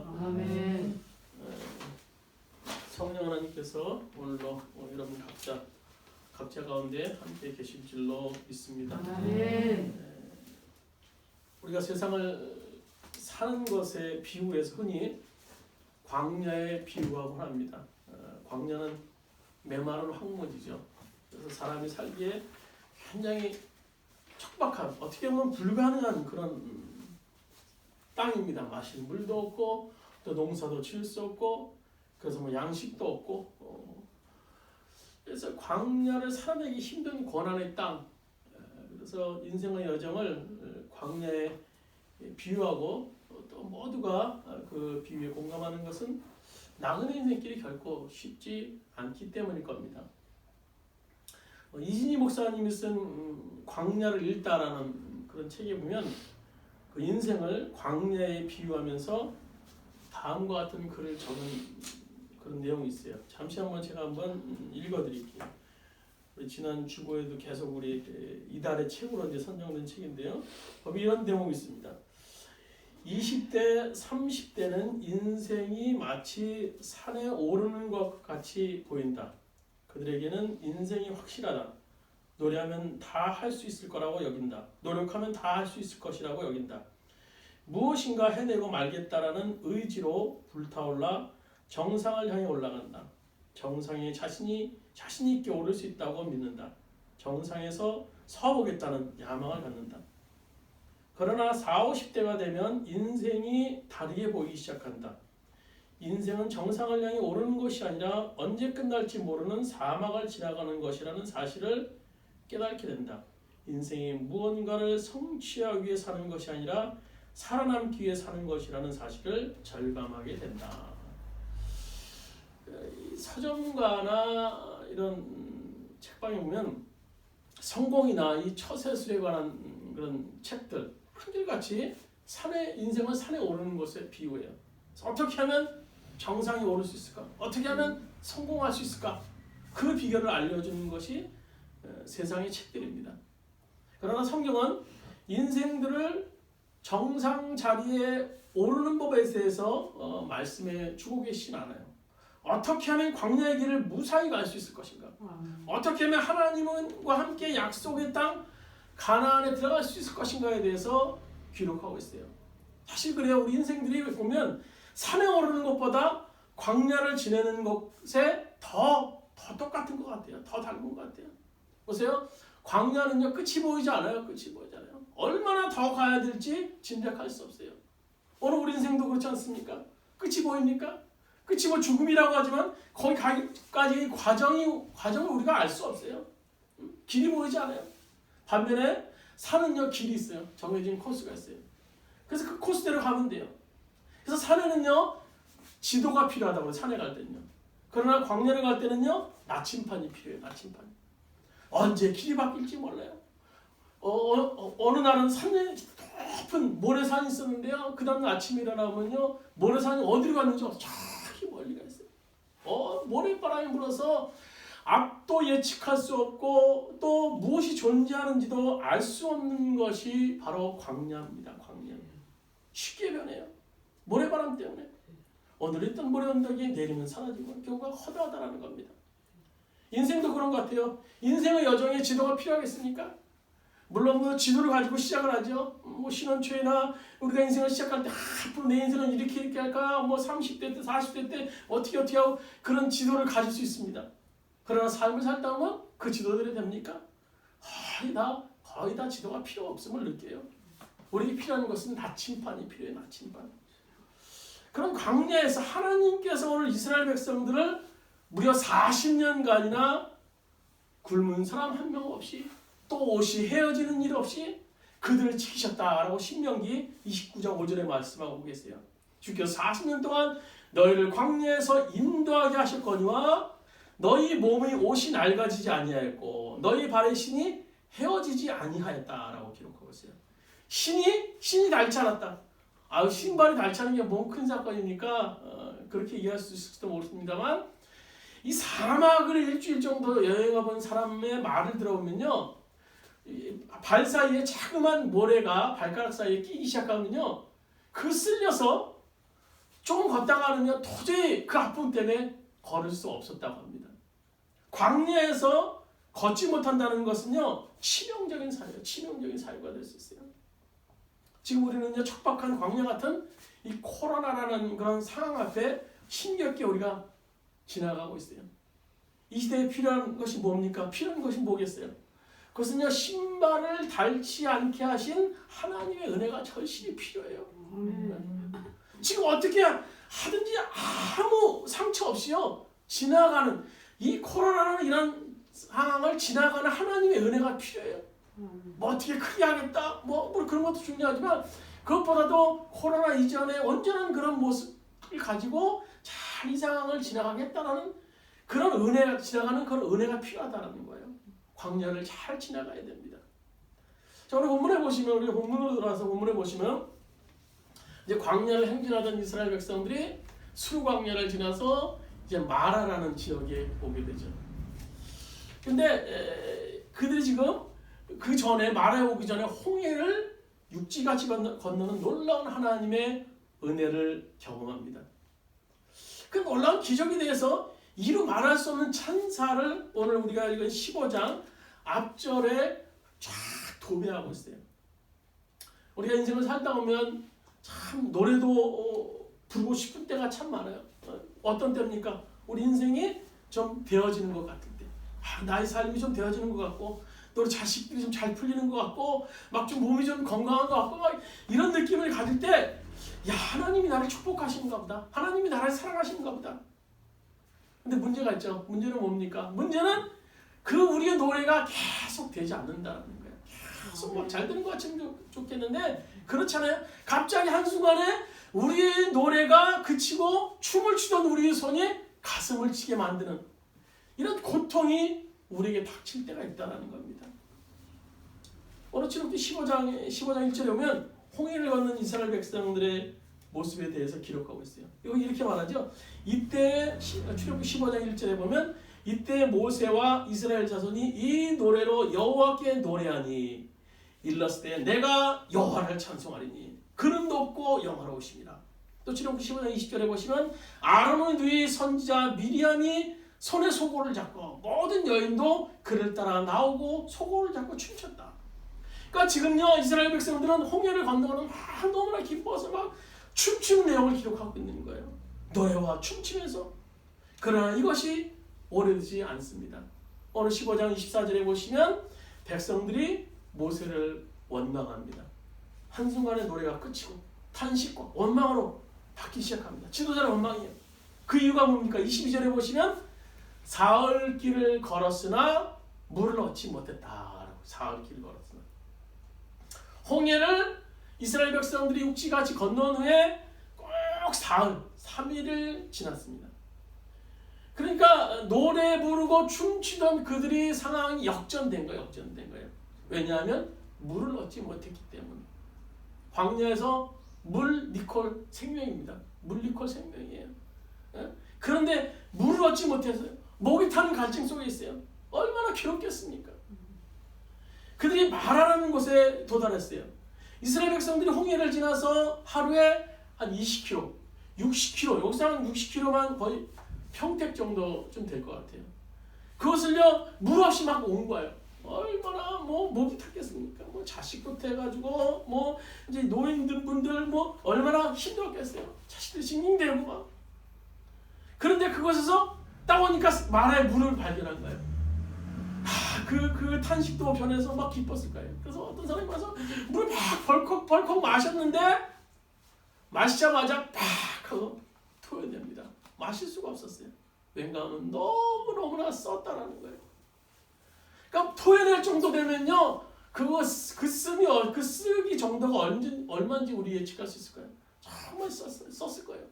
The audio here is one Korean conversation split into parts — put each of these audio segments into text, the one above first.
아멘. 성령 하나님께서 오늘도 여러분 각자 가운데 함께 계실 줄로 믿습니다. 아멘. 우리가 세상을 사는 것에 비유해서 흔히 광야에 비유하곤 합니다. 광야는 메마른 황무지죠. 그래서 사람이 살기에 굉장히 척박한, 어떻게 보면 불가능한 그런 땅입니다. 마실 물도 없고 또 농사도 지을 수 없고 그래서 뭐 양식도 없고 그래서 광야를 살아내기 힘든 고난의 땅. 그래서 인생의 여정을 광야에 비유하고 또 모두가 그 비유에 공감하는 것은 나그네 인생길이 결코 쉽지 않기 때문일 겁니다. 이진희 목사님이 쓴 광야를 읽다라는 그런 책에 보면 그 인생을 광야에 비유하면서 다음과 같은 글을 적은 그런 내용이 있어요. 잠시 한번 제가 한번 읽어드릴게요. 지난 주보에도 계속 우리 이달의 책으로 이제 선정된 책인데요. 거기 이런 대목이 있습니다. 20대, 30대는 인생이 마치 산에 오르는 것 같이 보인다. 그들에게는 인생이 확실하다. 노래하면 다 할 수 있을 거라고 여긴다. 노력하면 다 할 수 있을 것이라고 여긴다. 무엇인가 해내고 말겠다라는 의지로 불타올라 정상을 향해 올라간다. 정상에 자신 있게 오를 수 있다고 믿는다. 정상에서 서보겠다는 야망을 갖는다. 그러나 40, 50대가 되면 인생이 다르게 보이기 시작한다. 인생은 정상을 향해 오르는 것이 아니라 언제 끝날지 모르는 사막을 지나가는 것이라는 사실을 깨닫게 된다. 인생이 무언가를 성취하기 위해 사는 것이 아니라 살아남기 위해 사는 것이라는 사실을 절감하게 된다. 서점가나 이런 책방에 보면 성공이나 이 처세술에 관한 그런 책들 한결같이 인생은 산에 오르는 것에 비유해요. 어떻게 하면 정상에 오를 수 있을까? 어떻게 하면 성공할 수 있을까? 그 비결을 알려주는 것이 세상의 책들입니다. 그러나 성경은 인생들을 정상 자리에 오르는 법에 대해서 말씀해 주고 계시진 않아요. 어떻게 하면 광야의 길을 무사히 갈 수 있을 것인가? 어떻게 하면 하나님과 함께 약속의 땅 가나안에 들어갈 수 있을 것인가에 대해서 기록하고 있어요. 사실 그래요. 우리 인생들이 보면 산에 오르는 것보다 광야를 지내는 것에 더 똑같은 것 같아요. 더 닮은 것 같아요. 보세요. 광야는요 끝이 보이지 않아요. 끝이 보이지 않아요. 얼마나 더 가야 될지 짐작할 수 없어요. 오늘 우리 인생도 그렇지 않습니까? 끝이 보입니까? 끝이 뭐 죽음이라고 하지만 거기 가기까지 과정을 우리가 알 수 없어요. 길이 보이지 않아요. 반면에 산은요 길이 있어요. 정해진 코스가 있어요. 그래서 그 코스대로 가면 돼요. 그래서 산에는요 지도가 필요하다고요. 산에 갈 때는요. 그러나 광야를 갈 때는요 나침판이 필요해요. 나침판. 언제 길이 바뀔지 몰라요. 어느 날은 산에 높은 모래산이 있었는데요. 그 다음 아침에 일어나면요 모래산이 어디로 갔는지 저기 멀리 가 있어요. 모래바람이 불어서 앞도 예측할 수 없고 또 무엇이 존재하는지도 알 수 없는 것이 바로 광야입니다. 광야. 쉽게 변해요. 모래바람 때문에. 오늘 있던 모래 언덕이 내리면 사라지고 결과가 허다하다라는 겁니다. 인생도 그런 것 같아요. 인생의 여정에 지도가 필요하겠습니까? 물론 뭐 지도를 가지고 시작을 하죠. 뭐 신혼초에나 우리가 인생을 시작할 때 앞으로 내 인생은 이렇게 할까? 뭐 30대 때 40대 때 어떻게 하고 그런 지도를 가질 수 있습니다. 그러나 삶을 살다 보면 그 지도들이 됩니까? 거의 다 지도가 필요 없음을 느껴요. 우리에게 필요한 것은 나침판이 필요해요. 나침판. 그럼 광야에서 하나님께서 오늘 이스라엘 백성들을 무려 40년간이나 굶은 사람 한 명 없이 또 옷이 헤어지는 일 없이 그들을 지키셨다라고 신명기 29장 5절에 말씀하고 계세요. 주께서 40년 동안 너희를 광야에서 인도하게 하셨거니와 너희 몸의 옷이 낡아지지 아니하였고 너희 발의 신이 헤어지지 아니하였다라고 기록하고 있어요. 신이 닳지 않았다. 신발이 닳지 않은 게 뭐 큰 사건입니까? 그렇게 이해할 수 있을지도 모르겠습니다만 이 사막을 일주일 정도 여행해본 사람의 말을 들어보면요. 발 사이에 자그만 모래가 발가락 사이에 끼기 시작하면요. 그 쓸려서 조금 걷다가는요 도저히 그 아픔 때문에 걸을 수 없었다고 합니다. 광야에서 걷지 못한다는 것은요 치명적인 사유예요. 치명적인 사유가 될 수 있어요. 지금 우리는요 척박한 광야 같은 이 코로나라는 그런 상황 앞에 힘겹게 우리가 지나가고 있어요. 이 시대에 필요한 것이 뭡니까? 필요한 것이 뭐겠어요? 그것은요 신발을 닳지 않게 하신 하나님의 은혜가 절실히 필요해요. 지금 어떻게 하든지 아무 상처 없이요 지나가는 이 코로나라는 이런 상황을 지나가는 하나님의 은혜가 필요해요. 뭐 어떻게 크게 하겠다 뭐 그런 것도 중요하지만 그것보다도 코로나 이전에 온전한 그런 모습을 가지고 잘 이 상황을 지나가겠다라는 그런 은혜가 지나가는 그런 은혜가 필요하다는 거예요. 광야를 잘 지나가야 됩니다. 자, 우리 본문에 보시면 우리 본문으로 들어와서 본문에 보시면 이제 광야를 행진하던 이스라엘 백성들이 수르 광야를 지나서 이제 마라라는 지역에 오게 되죠. 근데 그들이 지금 그 전에 마라에 오기 전에 홍해를 육지같이 건너는 놀라운 하나님의 은혜를 경험합니다. 그 놀라운 기적에 대해서 이루 말할 수 없는 찬사를 오늘 우리가 읽은 15장 앞절에 쫙 도배하고 있어요. 우리가 인생을 살다 보면 참 노래도 부르고 싶은 때가 참 많아요. 어떤 때입니까? 우리 인생이 좀 되어지는 것 같을 때, 나의 삶이 좀 되어지는 것 같고, 또 자식들이 좀 잘 풀리는 것 같고, 막 좀 몸이 좀 건강한 것 같고, 막 이런 느낌을 가질 때, 야 하나님이 나를 축복하시는가 보다. 하나님이 나를 사랑하시는가 보다. 근데 문제가 있죠. 문제는 뭡니까? 문제는 그 우리의 노래가 계속 되지 않는다는 거예요. 계속 막 잘 되는 것 같으면 좋겠는데 그렇잖아요. 갑자기 한순간에 우리의 노래가 그치고 춤을 추던 우리의 손이 가슴을 치게 만드는 이런 고통이 우리에게 닥칠 때가 있다는 겁니다. 오늘 출애굽기 15장 1절에 보면 홍해를 건넌 이스라엘 백성들의 모습에 대해서 기록하고 있어요. 여기 이렇게 말하죠. 이때 출애굽기 15장 1절에 보면 이때 모세와 이스라엘 자손이 이 노래로 여호와께 노래하니 일렀을 때 내가 여호와를 찬송하리니 그는 높고 영화로우십니다. 또 출애굽기 15장 20절에 보시면 아론의 누이 선지자 미리암이 손에 소고를 잡고 모든 여인도 그를 따라 나오고 소고를 잡고 춤췄다. 그러니까 지금요 이스라엘 백성들은 홍해를 건너가는 막 너무나 기뻐서 막 춤추는 내용을 기록하고 있는 거예요. 노래와 춤추면서. 그러나 이것이 오래되지 않습니다. 오늘 15장 24절에 보시면 백성들이 모세를 원망합니다. 한순간에 노래가 끝이고 탄식과 원망으로 바뀌기 시작합니다. 지도자는 원망이에요. 그 이유가 뭡니까? 22절에 보시면 사흘 길을 걸었으나 물을 얻지 못했다. 사흘 길을 걸었으나 홍해를 이스라엘 백성들이 육지같이 건넌 후에 꼭 사흘, 3일을 지났습니다. 그러니까 노래 부르고 춤추던 그들이 상황이 역전된 거예요. 왜냐하면 물을 얻지 못했기 때문에. 광야에서 물, 니콜 생명입니다. 물, 니콜 생명이에요. 그런데 물을 얻지 못해서요. 목이 타는 갈증 속에 있어요. 얼마나 괴롭겠습니까? 그들이 마라라는 곳에 도달했어요. 이스라엘 백성들이 홍해를 지나서 하루에 한 20km, 60km, 여기서 한 60km만 거의 평택 정도 좀 될 것 같아요. 그것을요 물 없이 막 온 거예요. 얼마나 목이 탔겠습니까? 자식부터 해가지고 이제 노인분들 얼마나 힘들었겠어요. 자식들 징징대고 막. 그런데 그곳에서 딱 오니까 마라의 물을 발견한 거예요. 그 탄식도 변해서 막 기뻤을 거예요. 그래서 어떤 사람이 와서 물을 막 벌컥 마셨는데 마시자마자 팍 하고 토해냅니다. 마실 수가 없었어요. 왠가 하면 너무너무나 썼다라는 거예요. 그러니까 토해낼 정도 되면요 그 쓰기 정도가 얼마인지 우리 예측할 수 있을 거예요. 정말 썼을 거예요.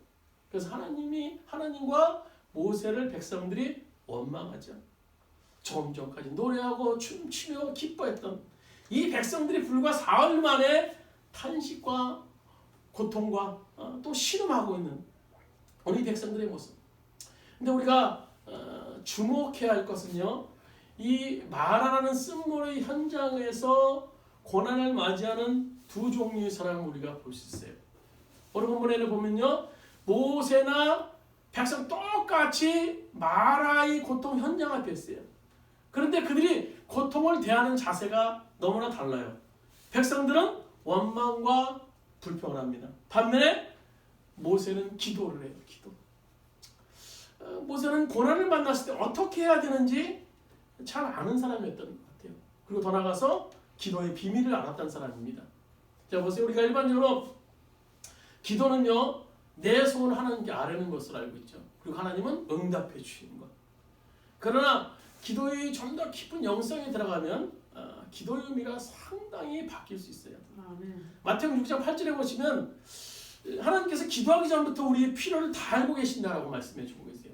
그래서 하나님과 모세를 백성들이 원망하죠. 조금 전까지 노래하고 춤추며 기뻐했던 이 백성들이 불과 사흘 만에 탄식과 고통과 또 신음하고 있는 우리 백성들의 모습. 근데 우리가 주목해야 할 것은요, 이 마라라는 쓴노래 현장에서 고난을 맞이하는 두 종류의 사람을 우리가 볼 수 있어요. 오늘 본문에는 보면요, 모세나 백성 똑같이 마라의 고통 현장 앞에 있어요. 그런데 그들이 고통을 대하는 자세가 너무나 달라요. 백성들은 원망과 불평을 합니다. 반면에 모세는 기도를 해요. 기도. 모세는 고난을 만났을 때 어떻게 해야 되는지 잘 아는 사람이었던 것 같아요. 그리고 더 나아가서 기도의 비밀을 알았던 사람입니다. 자, 보세요. 우리가 일반적으로 기도는요, 내 소원 하나님께 아뢰는 것을 알고 있죠. 그리고 하나님은 응답해 주시는 것. 그러나 기도의 좀 더 깊은 영성에 들어가면 기도의 의미가 상당히 바뀔 수 있어요. 마태복음 6장 8절에 보시면 하나님께서 기도하기 전부터 우리의 필요를 다 알고 계신다라고 말씀해 주고 계세요.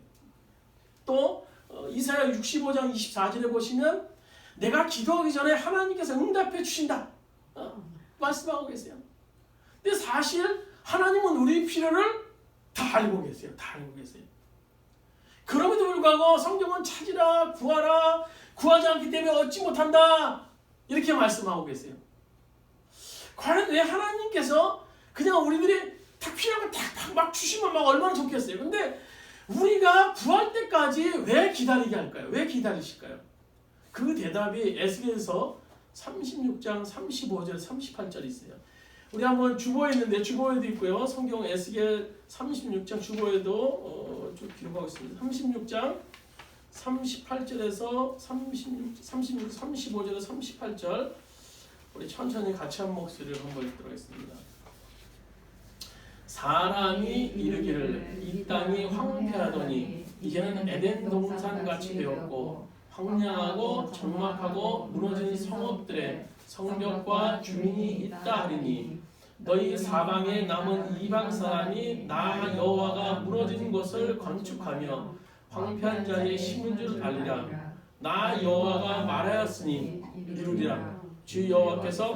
또 이사야 65장 24절에 보시면 내가 기도하기 전에 하나님께서 응답해 주신다 말씀하고 계세요. 근데 사실 하나님은 우리의 필요를 다 알고 계세요. 다 알고 계세요. 그럼에도 불구하고 성경은 찾으라, 구하라, 구하지 않기 때문에 얻지 못한다 이렇게 말씀하고 계세요. 과연 왜 하나님께서 그냥 우리들이 딱 필요한 거 막 주시면 막 얼마나 좋겠어요. 근데 우리가 구할 때까지 왜 기다리게 할까요? 왜 기다리실까요? 그 대답이 에스겔서 36장 35절 38절 있어요. 우리 한번 주보에 있는데 주보에도 있고요. 성경 에스겔 36장 주보에도 좀 기록하고 있습니다. 36장 38절에서 35절에서 38절 우리 천천히 같이 한 목소리를 한번 읽도록 하겠습니다. 사람이 이르기를 이 땅이 황폐하더니 이제는 에덴 동산 같이 되었고 황량하고 적막하고 무너진 성읍들의 성벽과 주민이 있다 하리니 너희 사방에 남은 이방 사람이 나 여호와가 무너진 곳을 건축하며 황폐한 자리에 심은 줄 알리라. 나 여호와가 말하였으니 이루리라. 주 여호와께서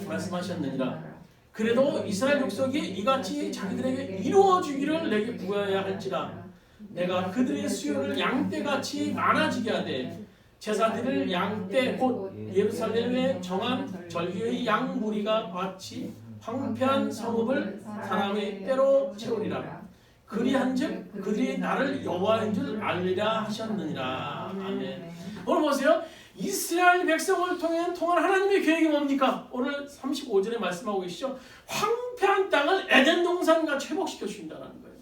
말씀하셨느니라. 그래도 이스라엘 족속이 이같이 자기들에게 이루어주기를 내게 구해야 할지라. 내가 그들의 수요를 양떼같이 많아지게 하되 제사드릴 양떼 곧 예루살렘에 정한 절기의 양 무리가 같이 황폐한 성읍을 사람의 때로 채우리라. 그리한즉 그들이 나를 여호와인 줄 알리라 하셨느니라. 아멘. 오늘 보세요. 이스라엘 백성을 통한 하나님의 계획이 뭡니까? 오늘 35절에 말씀하고 계시죠. 황폐한 땅을 에덴 동산같이 회복시켜 주신다는 거예요.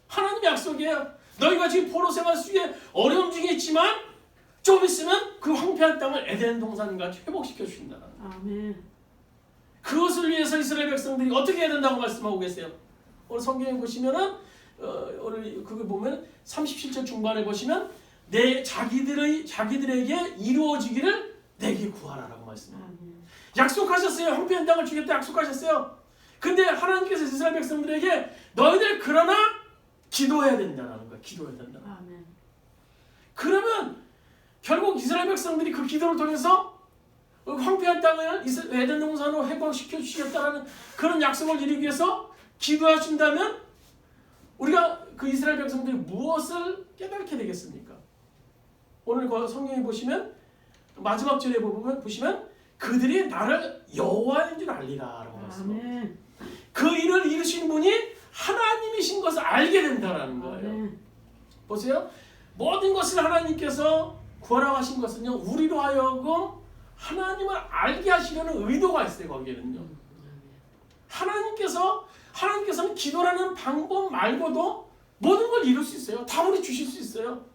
하나님의 약속이에요. 너희가 지금 포로 생활 속에 어려움 중에 있지만 좀 있으면 그 황폐한 땅을 에덴 동산같이 회복시켜 주신다는 거예요. 아멘. 그것을 위해서 이스라엘 백성들이 어떻게 해야 된다고 말씀하고 계세요. 오늘 성경에 보시면은 오늘 그거 보면 37절 중반에 보시면 자기들에게 이루어지기를 내게 구하라라고 말씀해요. 약속하셨어요. 황폐한 땅을 주겠다 약속하셨어요. 근데 하나님께서 이스라엘 백성들에게 너희들 그러나 기도해야 된다는 거예요. 기도해야 된다. 아멘. 그러면 결국 이스라엘 백성들이 그 기도를 통해서 황폐한 땅을 에덴 동산으로 회복시켜 주시겠다라는 그런 약속을 이루기 위해서 기도하신다면 우리가 그 이스라엘 백성들이 무엇을 깨닫게 되겠습니까? 오늘 그 성경에 보시면 마지막 절에 보시면 그들이 나를 여호와인 줄 알리라라고 말씀합니다. 그 일을 이루신 분이 하나님이신 것을 알게 된다라는 거예요. 아멘. 보세요. 모든 것을 하나님께서 구하라고 하신 것은요. 우리로 하여금 하나님을 알게 하시려는 의도가 있어요. 거기에는요. 하나님께서는 기도라는 방법 말고도 모든 걸 이룰 수 있어요. 다 우리 주실 수 있어요.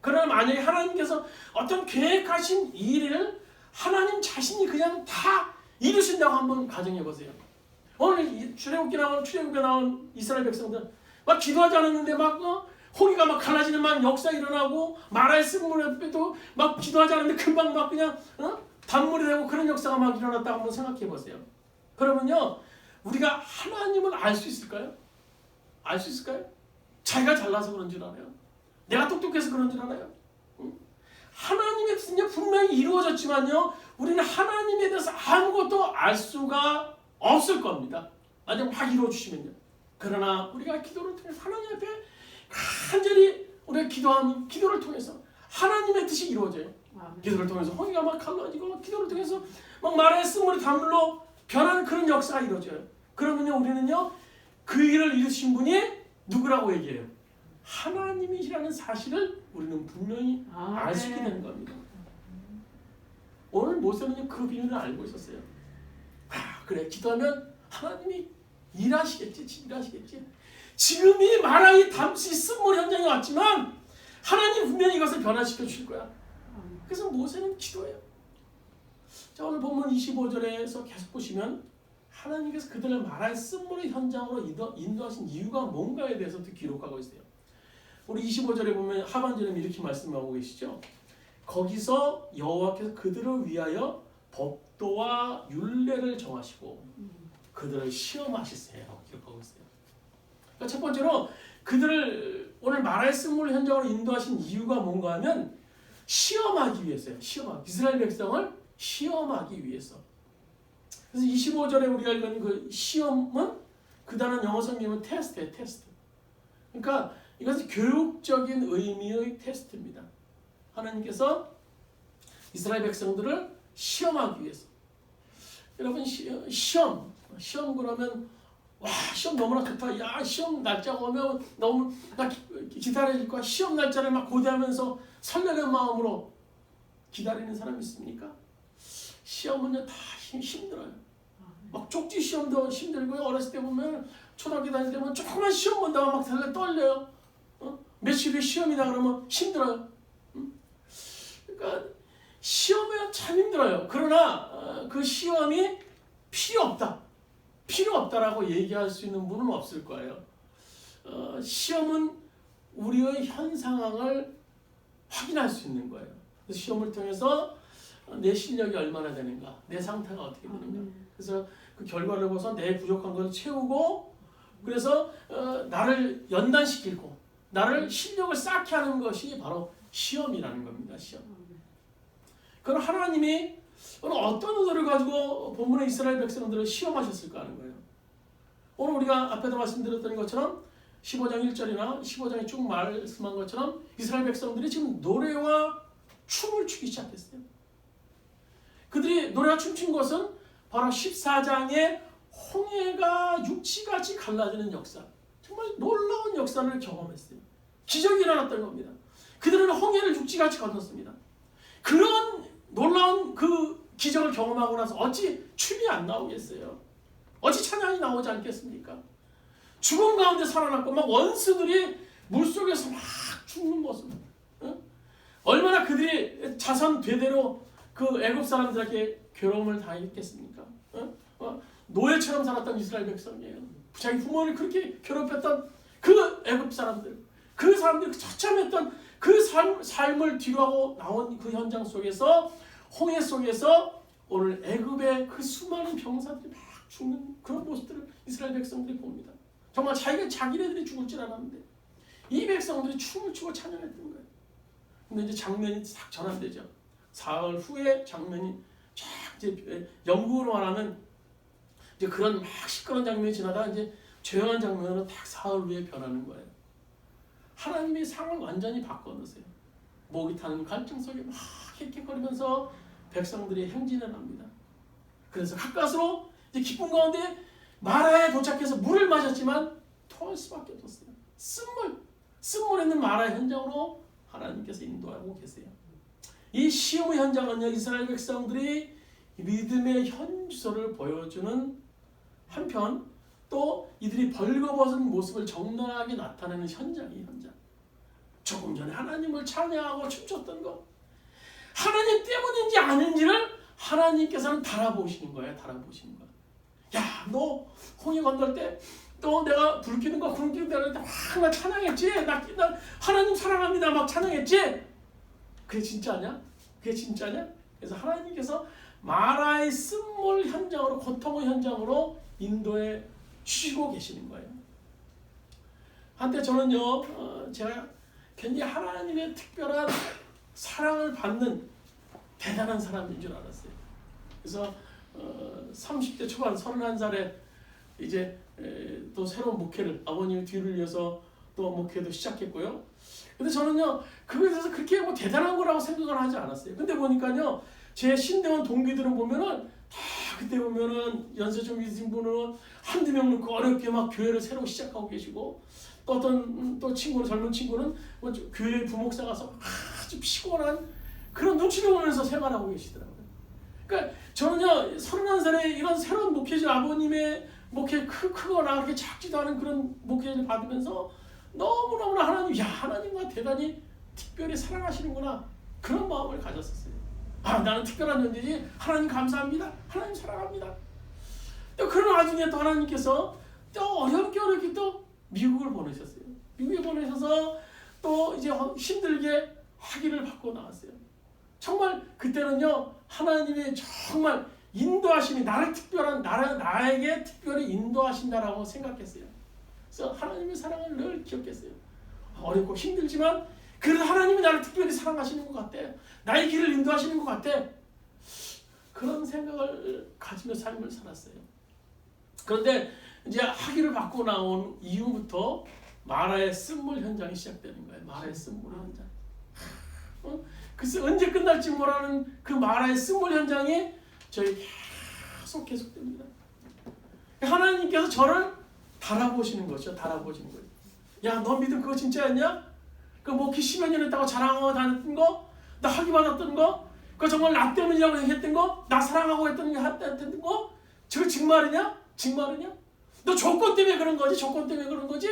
그러나 만약에 하나님께서 어떤 계획하신 일을 하나님 자신이 그냥 다 이루신다고 한번 가정해 보세요. 오늘 출애굽기에 나온 이스라엘 백성들 막 기도하지 않았는데 막 호기가 막 갈라지는 막 역사 일어나고 마라의 쓴물에도 막 기도하지 않았는데 금방 막 그냥 단물이 되고 그런 역사가 막 일어났다고 한번 생각해 보세요. 그러면요 우리가 하나님을 알 수 있을까요? 알 수 있을까요? 자기가 잘나서 그런 줄 알아요? 내가 똑똑해서 그런 줄 알아요? 하나님의 뜻은요 분명히 이루어졌지만요 우리는 하나님에 대해서 아무것도 알 수가 없을 겁니다. 만약 막 이루어주시면요. 그러나 우리가 기도를 통해서 하나님 앞에 간절히 우리가 기도하는 기도를 통해서 하나님의 뜻이 이루어져요. 기도를 통해서 호기가 막 갈라지고 기도를 통해서 막 마라의 쓴물이 단물로 변하는 그런 역사가 이루어져요. 그러면요 우리는요 그 일을 이루신 분이 누구라고 얘기해요? 하나님이시라는 사실을 우리는 분명히 알 수 있게 되는 겁니다. 오늘 모세는 그 비밀을 알고 있었어요. 그래, 기도하면 하나님이 일하시겠지. 지금 이 마라이 담시 쓴물 현장에 왔지만 하나님 분명히 이것을 변화시켜 주실 거야. 그래서 모세는 기도해요. 자, 오늘 본문 25절에서 계속 보시면 하나님께서 그들을 마라이 쓴물의 현장으로 인도하신 이유가 뭔가에 대해서도 기록하고 있어요. 우리 25절에 보면 하반절에 이렇게 말씀하고 계시죠. 거기서 여호와께서 그들을 위하여 법도와 율례를 정하시고 그들을 시험하시세요. 기록하고 있어요. 그러니까 첫 번째로 그들을 오늘 마라의 쓴물 현장으로 인도하신 이유가 뭔가 하면 시험하기 위해서요. 이스라엘 백성을 시험하기 위해서. 그래서 25절에 우리가 읽은 그 시험은 그 단어 영어 성경은 테스트예요. 테스트. 그러니까 이것은 교육적인 의미의 테스트입니다. 하나님께서 이스라엘 백성들을 시험하기 위해서. 여러분 시험 그러면 와 시험 너무나 좋다. 야 시험 날짜가 오면 너무 나 기다릴 거야. 시험 날짜를 막 고대하면서 설레는 마음으로 기다리는 사람 있습니까? 시험은요 다 힘들어요. 막 쪽지 시험도 힘들고요. 어렸을 때 보면 초등학교 다닐 때 보면 조그만 시험 본다고 막 떨려요. 며칠 후에 시험이다 그러면 힘들어요. 그러니까 시험은 참 힘들어요. 그러나 그 시험이 필요 없다라고 얘기할 수 있는 분은 없을 거예요. 시험은 우리의 현 상황을 확인할 수 있는 거예요. 그래서 시험을 통해서 내 실력이 얼마나 되는가, 내 상태가 어떻게 되는가. 그래서 그 결과를 보고서 내 부족한 것을 채우고, 그래서 나를 연단시키고 나를 실력을 쌓게 하는 것이 바로 시험이라는 겁니다. 시험. 그럼 하나님이 오늘 어떤 의도를 가지고 본문의 이스라엘 백성들을 시험하셨을까 하는 거예요. 오늘 우리가 앞에도 말씀드렸던 것처럼 15장 1절이나 15장에 쭉 말씀한 것처럼 이스라엘 백성들이 지금 노래와 춤을 추기 시작했어요. 그들이 노래와 춤춘 것은 바로 14장에 홍해가 육지같이 갈라지는 역사, 정말 놀라운 역사를 경험했어요. 기적이 일어났던 겁니다. 그들은 홍해를 육지같이 건넜습니다. 그런 놀라운 그 기적을 경험하고 나서 어찌 춤이 안 나오겠어요? 어찌 찬양이 나오지 않겠습니까? 죽음 가운데 살아났고 막 원수들이 물속에서 막 죽는 모습. 얼마나 그들이 자선 되대로 그 애굽 사람들에게 괴로움을 당했겠습니까? 노예처럼 살았던 이스라엘 백성이에요. 자기 부모를 그렇게 괴롭혔던 그 애굽 사람들, 그 사람들이 처참했던 그 삶을 뒤로하고 나온 그 현장 속에서 홍해 속에서 오늘 애굽의 그 수많은 병사들이 막 죽는 그런 모습들을 이스라엘 백성들이 봅니다. 정말 자기네들이 죽을 줄 알았는데 이 백성들이 춤을 추고 찬양했던 거예요. 근데 이제 장면이 싹 전환되죠. 사흘 후에 장면이 쫙 이제 영국으로 말하면 이제 그런 막 시끄러운 장면이 지나다가 이제 조용한 장면으로 딱 사흘 후에 변하는 거예요. 하나님이 상을 완전히 바꿔놓으세요. 목이 타는 갈증 속에 막 헥헥거리면서 백성들이 행진을 합니다. 그래서 가까스로 이제 기쁨 가운데 마라에 도착해서 물을 마셨지만 토할 수밖에 없었어요. 쓴물 있는 마라의 현장으로 하나님께서 인도하고 계세요. 이 시험의 현장은요, 이스라엘 백성들이 믿음의 현주소를 보여주는 한편 또 이들이 벌거벗은 모습을 적나라하게 나타내는 현장이 현장. 조금 전에 하나님을 찬양하고 춤췄던 것, 하나님 때문인지 아닌지를 하나님께서는 달아보시는 거예요. 달아보시는 거예요. 야, 너 홍해 건널 때 또 내가 불 켜는 거 구름 켜는 때 나 찬양했지? 나 하나님 사랑합니다 막 찬양했지? 그게 진짜냐? 그게 진짜냐? 그래서 하나님께서 마라의 쓴물 현장으로, 고통의 현장으로 인도해 주시고 계시는 거예요. 한때 저는요, 제가 굉장히 하나님의 특별한 사랑을 받는 대단한 사람인 줄 알았어요. 그래서 30대 초반 31살에 이제 또 새로운 목회를, 아버님의 뒤를 이어서 또 목회도 시작했고요. 근데 저는요, 그거에 대해서 그렇게 뭐 대단한 거라고 생각을 하지 않았어요. 근데 보니까요, 제 신대원 동기들은 보면은 다 그때 보면은 연세 좀 있으신 분은 한두 명 놓고 어렵게 막 교회를 새로 시작하고 계시고, 또 어떤 또 친구는, 젊은 친구는 뭐 교회 부목사 가서 아주 피곤한 그런 눈치를 보면서 생활하고 계시더라고요. 그러니까 저는요 31살에 이런 새로운 목회자 아버님의 목회 크거나 그렇게 작지도 않은 그런 목회를 받으면서 너무너무나 하나님과 대단히 특별히 사랑하시는구나, 그런 마음을 가졌었어요. 나는 특별한 존재지, 하나님 감사합니다, 하나님 사랑합니다. 또 그런 와중에 또 하나님께서 또 어렵게 또 미국을 보내셨어요. 미국에 보내셔서 또 이제 힘들게 학위를 받고 나왔어요. 정말 그때는요 하나님의 정말 인도하심이 나에게 특별히 인도하신다라고 생각했어요. 그래서 하나님의 사랑을 늘 기억했어요. 어렵고 힘들지만 그래도 하나님이 나를 특별히 사랑하시는 것 같아, 나의 길을 인도하시는 것 같아, 그런 생각을 가지며 삶을 살았어요. 그런데 이제 학위를 받고 나온 이후부터 마라의 쓴물 현장이 시작되는 거예요. 마라의 쓴물 현장. 글쎄 언제 끝날지 모르는 그 마라의 쓴물 현장이 저희 계속됩니다. 하나님께서 저를 달아보시는 거죠. 달아보시는 거예요. 야, 너 믿음 그거 진짜였냐? 그 목회 10여 년 했다고 자랑하고 다녔던 거, 나 학위 받았던 거, 그 정말 나 때문이라고 했던 거, 나 사랑하고 했던 거, 저거 정말이냐? 너 조건 때문에 그런 거지? 조건 때문에 그런 거지?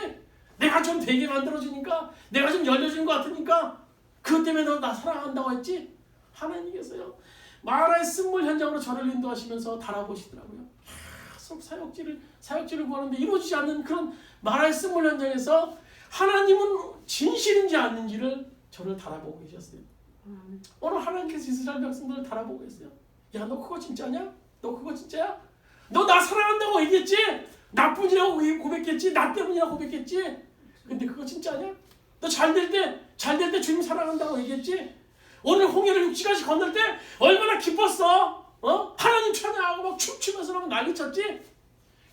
내가 좀 되게 만들어주니까, 내가 좀 열려주는 것 같으니까 그것 때문에 너 나 사랑한다고 했지? 하나님께서요 마라의 쓴물 현장으로 저를 인도하시면서 달아보시더라고요. 계속 사역지를 구하는데 이루어지지 않는 그런 마라의 쓴물 현장에서 하나님은 진실인지 아닌지를 저를 달아보고 계셨어요. 오늘 하나님께서 이스라엘 백성들을 달아보고 계세요. 야, 너 그거 진짜냐? 너 그거 진짜야? 너 나 사랑한다고 얘기했지? 나뿐이라고 고백했지? 나 때문이라고 고백했지? 근데 그거 진짜냐? 너 잘 될 때 주님 사랑한다고 얘기했지? 오늘 홍해를 6시간씩 건널 때 얼마나 기뻤어? 하나님 찬양하고 막 춤추면서 막 난리쳤지?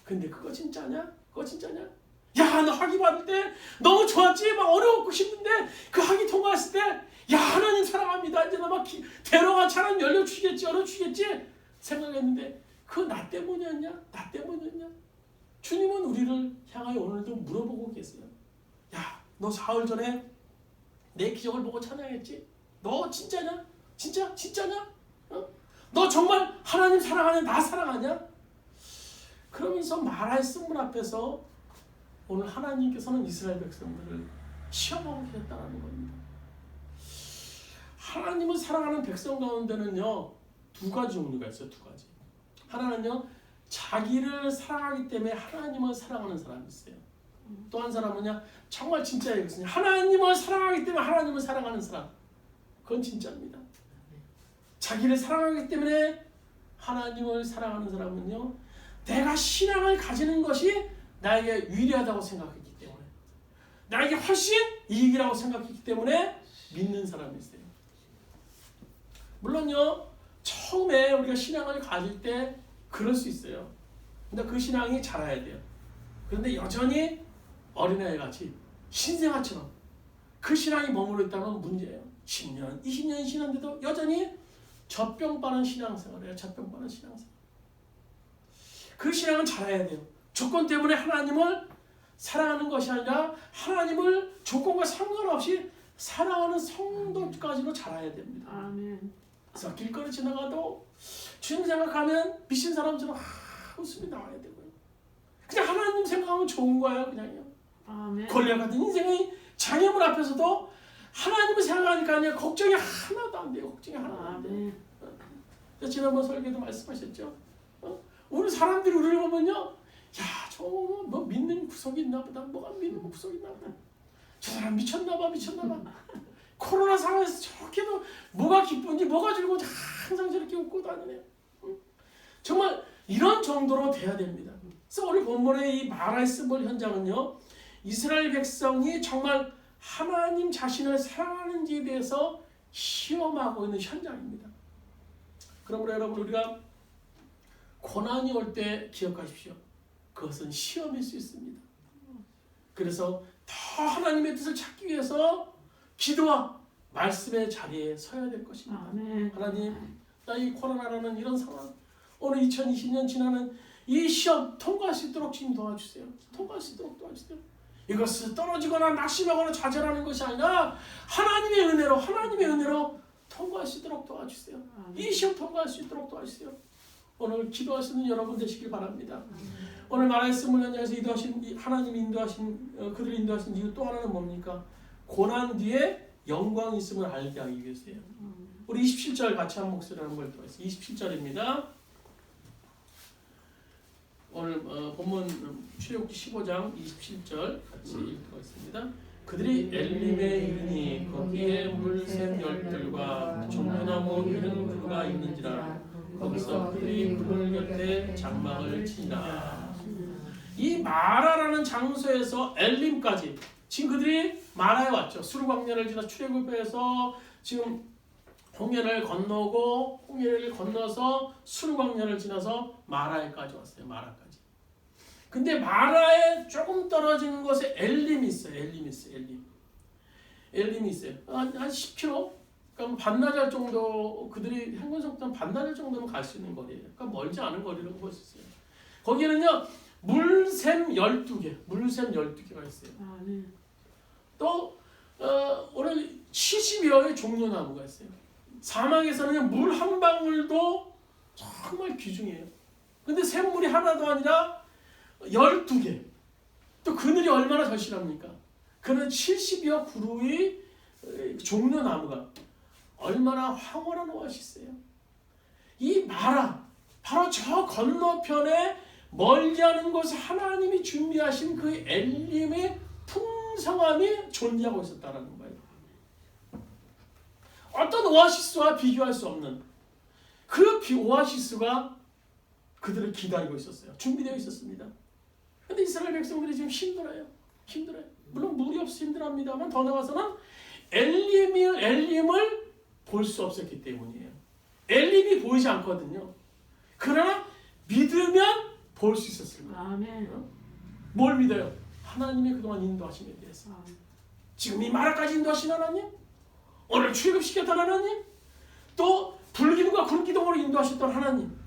근데 그거 진짜냐? 야, 너 학위 받을 때 너무 좋았지? 막 어려웠고 힘든데 그 학위 통과했을 때 야, 하나님 사랑합니다, 이제 나 막 데려가 차라리 열려주시겠지 생각했는데 그거 나 때문이었냐? 주님은 우리를 향하여 오늘도 물어보고 계세요. 야, 너 사흘 전에 내 기적을 보고 찬양했지? 너 진짜냐? 진짜냐? 너 정말 하나님 사랑하냐? 나 사랑하냐? 그러면서 마라의 쓴물 앞에서 오늘 하나님께서는 이스라엘 백성들을 시험하고 계셨다는 겁니다. 하나님을 사랑하는 백성 가운데는요 두 가지 종류가 있어요. 두 가지. 하나는요 자기를 사랑하기 때문에 하나님을 사랑하는 사람이 있어요. 또 한 사람은요 정말 진짜예요. 하나님을 사랑하기 때문에 하나님을 사랑하는 사람, 그건 진짜입니다. 자기를 사랑하기 때문에 하나님을 사랑하는 사람은요 내가 신앙을 가지는 것이 나에게 위대하다고 생각했기 때문에, 나에게 훨씬 이익이라고 생각했기 때문에 믿는 사람이 있어요. 물론요 처음에 우리가 신앙을 가질 때 그럴 수 있어요. 근데 그 신앙이 자라야 돼요. 그런데 여전히 어린아이같이 신생아처럼 그 신앙이 머무르 있다는 문제예요. 10년, 20년이 지났는데도 여전히 젖병 빠는 신앙생활이에요. 그 신앙은 자라야 돼요. 조건 때문에 하나님을 사랑하는 것이 아니라 하나님을 조건과 상관없이 사랑하는 성도까지로 자라야 됩니다. 아멘. 그래서 길거리 지나가도 주님 생각하면 미친 사람처럼 웃음이 나와야 되고요. 그냥 하나님 생각하면 좋은 거예요. 그냥요. 아멘. 골리앗 같은 인생의 장애물 앞에서도 하나님을 생각하니까 아니라 걱정이 하나도 안 돼요. 아멘. 지난번 설교도 말씀하셨죠. 우리 사람들이 우리를 보면요, 야, 저 뭐 믿는 구석이 있나 보다. 뭐가 믿는 구석이 있나 보다. 저 사람 미쳤나 봐. 코로나 상황에서 저렇게도 뭐가 기쁜지 뭐가 즐거운지 항상 저렇게 웃고 다니네요. 정말 이런 정도로 돼야 됩니다. 그래서 우리 본문의 이 마라의 쓴물 현장은요, 이스라엘 백성이 정말 하나님 자신을 사랑하는지에 대해서 시험하고 있는 현장입니다. 그러므로 여러분, 우리가 고난이 올 때 기억하십시오. 그것은 시험일 수 있습니다. 그래서 더 하나님의 뜻을 찾기 위해서 기도와 말씀의 자리에 서야 될 것입니다. 아멘. 하나님, 나 이 코로나라는 이런 상황 오늘 2020년 지나는 이 시험 통과할 수 있도록 주님 도와주세요. 통과할 수 있도록 도와주세요. 이것을 떨어지거나 낙심하거나 좌절하는 것이 아니라 하나님의 은혜로 통과할 수 있도록 도와주세요. 이 시험 통과할 수 있도록 도와주세요. 오늘 기도하시는 여러분 되시길 바랍니다. 오늘 말씀을 현장에서 인도하신 하나님이 인도하신 그들을 인도하신 이유 또 하나는 뭡니까? 고난 뒤에 영광이 있음을 알게 하기 위해서예요. 우리 27절 같이 한 목소리로 한번 읽어보겠습니다. 27절입니다. 오늘 본문 출애굽기 15장 27절 같이 읽어보겠습니다. 그들이 엘림에 이르니 거기에 물샘 열들과 종려나무 이른 그루가 있는지라 거기서 그들이 그물 곁에 장막을 치니라. 이 마라라는 장소에서 엘림까지 지금 그들이 마라에 왔죠. 수르광야를 지나 출애굽해서 지금 홍해를 건너고 홍해를 건너서 수르광야를 지나서 마라에까지 왔어요. 마라까지. 근데 마라에 조금 떨어진 곳에 엘림이 있어요. 엘림이 있어요. 한 10km? 그러니까 반나절 정도 그들이 행군성부터 반나절 정도면 갈 수 있는 거리예요. 그러니까 멀지 않은 거리라고 볼 수 있어요. 거기에는요 물샘 12개가 있어요. 네. 또 오늘 70여의 종려나무가 있어요. 사막에서는 물 한 방울도 정말 귀중해요. 근데 샘물이 하나도 아니라 12개. 또 그늘이 얼마나 절실합니까? 그는 70여 그루의 종려나무가 얼마나 황홀한 오아시스예요. 이 마라, 바로 저 건너편에 멀지 않은 곳에 하나님이 준비하신 그 엘림의 풍성함이 존재하고 있었다는 거예요. 어떤 오아시스와 비교할 수 없는 그 오아시스가 그들을 기다리고 있었어요. 준비되어 있었습니다. 그런데 이스라엘 백성들이 지금 힘들어요. 물론 물이 없어 힘들합니다만 더 나아가서는 엘림을 볼 수 없었기 때문이에요. 엘림이 보이지 않거든요. 그러나 믿으면 볼 수 있었을 거예요. 아멘. 뭘 믿어요? 하나님의 그동안 인도하심에 대해서. 지금 이 마라까지 인도하신 하나님, 오늘 출애굽시켰던 하나님, 또 불기둥과 구름기둥으로 인도하셨던 하나님,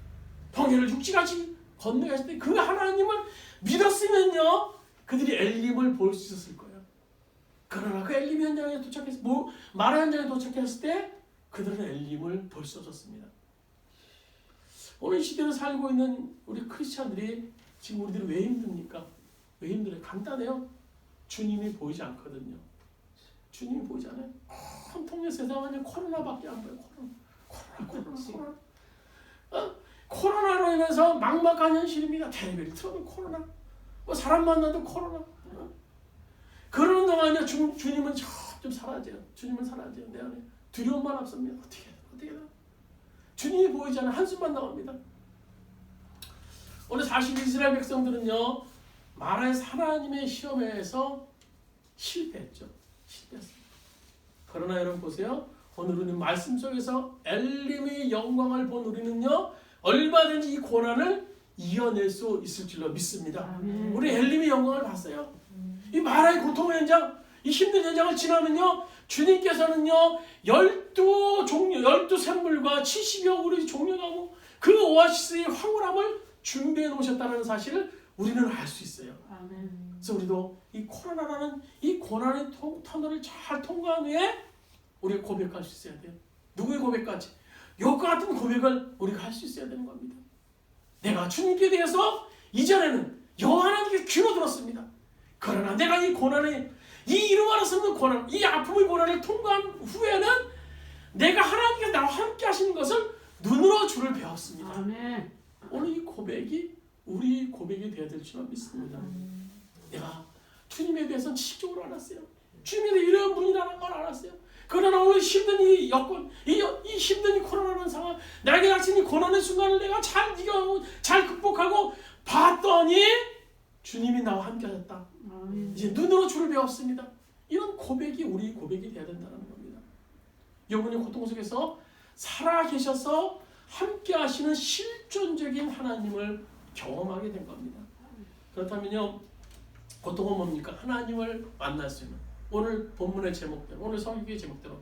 홍해를 육지같이 건너게 하실 때 그 하나님을 믿었으면요 그들이 엘림을 볼 수 있었을 거예요. 그러나 그 엘림 현장에 도착했을 마라 현장에 도착했을 때 그들은 엘림을 볼 수 없었습니다. 오늘 이 시대를 살고 있는 우리 크리스찬들이 지금 우리들이 왜 힘듭니까? 왜 힘들어요? 간단해요. 주님이 보이지 않거든요. 주님이 보이지 않아요. 통통의 세상은 코로나밖에 안 보여요. 코로나. 코로나로 인해서 막막한 현실입니다. 텔레비를 틀어도 코로나. 사람 만나도 코로나. 그러는 동안에 주님은 좀 사라져요. 주님은 사라져요. 내 안에 두려움만 앞섭니다. 어떻게 주님이 보이지 않아 한숨만 나옵니다. 오늘 사실 이스라엘 백성들은요 마라에서 하나님의 시험에서 실패했습니다. 그러나 여러분 보세요. 오늘 우리는 말씀 속에서 엘림의 영광을 본 우리는요 얼마든지 이 고난을 이겨낼 수 있을 줄로 믿습니다. 우리 엘림의 영광을 봤어요. 이 마라의 고통의 현장, 이 힘든 현장을 지나면요 주님께서는요 12 샘물과 70여 그루의 종려나무 그 오아시스의 황홀함을 준비해 놓으셨다는 사실을 우리는 알 수 있어요. 그래서 우리도 이 코로나라는 이 고난의 터널을 잘 통과한 후에 우리가 고백할 수 있어야 돼요. 누구의 고백까지? 이와 같은 고백을 우리가 할 수 있어야 되는 겁니다. 내가 주님께 대해서 이전에는 여호와 하나님께 귀로 들었습니다. 그러나 내가 이 고난의 이 이루어갈 수 없는 고난, 이 아픔의 고난을 통과한 후에는 내가 하나님께서 나와 함께 하시는 것을 눈으로 주를 배웠습니다. 아멘. 오늘 이 고백이 우리 고백이 되어야 될 줄 믿습니다. 내가 주님에 대해서 지식적으로 알았어요. 주님에 대해 이런 분이라는 걸 알았어요. 그러나 오늘 힘든 이 여건, 이 힘든 이 코로나라는 상황, 나에게 닥친 이 고난의 순간을 내가 잘 이겨하고 잘 극복하고 봤더니 주님이 나와 함께 하셨다. 이제 눈으로 주를 배웠습니다. 이런 고백이 우리 고백이 되어야 된다는 겁니다. 여러분이 고통 속에서 살아계셔서 함께 하시는 실존적인 하나님을 경험하게 된 겁니다. 그렇다면요, 고통은 뭡니까? 하나님을 만날 수 있는, 오늘 본문의 제목대로, 오늘 성경의 제목대로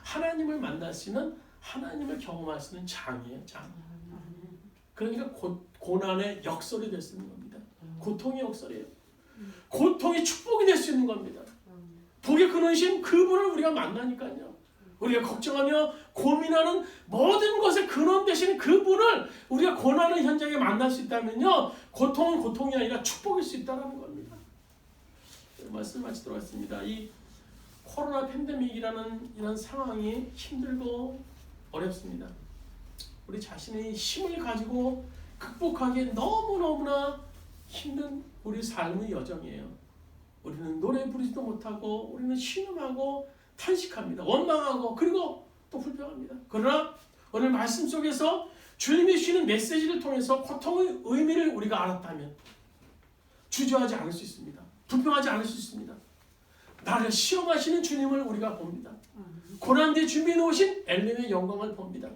하나님을 만날 수 있는, 하나님을 경험할 수 있는 장이에요. 장. 그러니까 고난의 역설이 될 수 있는 겁니다. 고통의 역설이에요. 고통이 축복이 될 수 있는 겁니다. 복의 근원이신 그분을 우리가 만나니까요. 우리가 걱정하며 고민하는 모든 것의 근원 되시는 그분을 우리가 고난의 현장에 만날 수 있다면요. 고통은 고통이 아니라 축복일 수 있다는 겁니다. 말씀 마치도록 하겠습니다. 이 코로나 팬데믹이라는 이런 상황이 힘들고 어렵습니다. 우리 자신의 힘을 가지고 극복하기에 너무너무나 힘든 우리 삶의 여정이에요. 우리는 노래 부르지도 못하고 우리는 신음하고 탄식합니다. 원망하고 그리고 또 불평합니다. 그러나 오늘 말씀 속에서 주님이 주시는 메시지를 통해서 고통의 의미를 우리가 알았다면 주저하지 않을 수 있습니다. 불평하지 않을 수 있습니다. 나를 시험하시는 주님을 우리가 봅니다. 고난 뒤에 준비해 놓으신 엘림의 영광을 봅니다.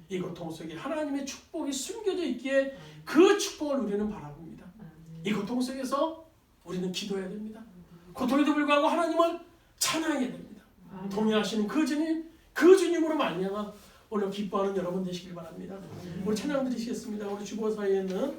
이 고통 속에 하나님의 축복이 숨겨져 있기에 그 축복을 우리는 바라봅니다. 이 고통 속에서 우리는 기도해야 됩니다. 고통에도 불구하고 하나님을 찬양해야 됩니다. 동의하시는 그 주님, 그 주님으로 말미암아 오늘 기뻐하는 여러분 되시길 바랍니다. 우리 찬양 드리시겠습니다. 우리 주보 사이에 있는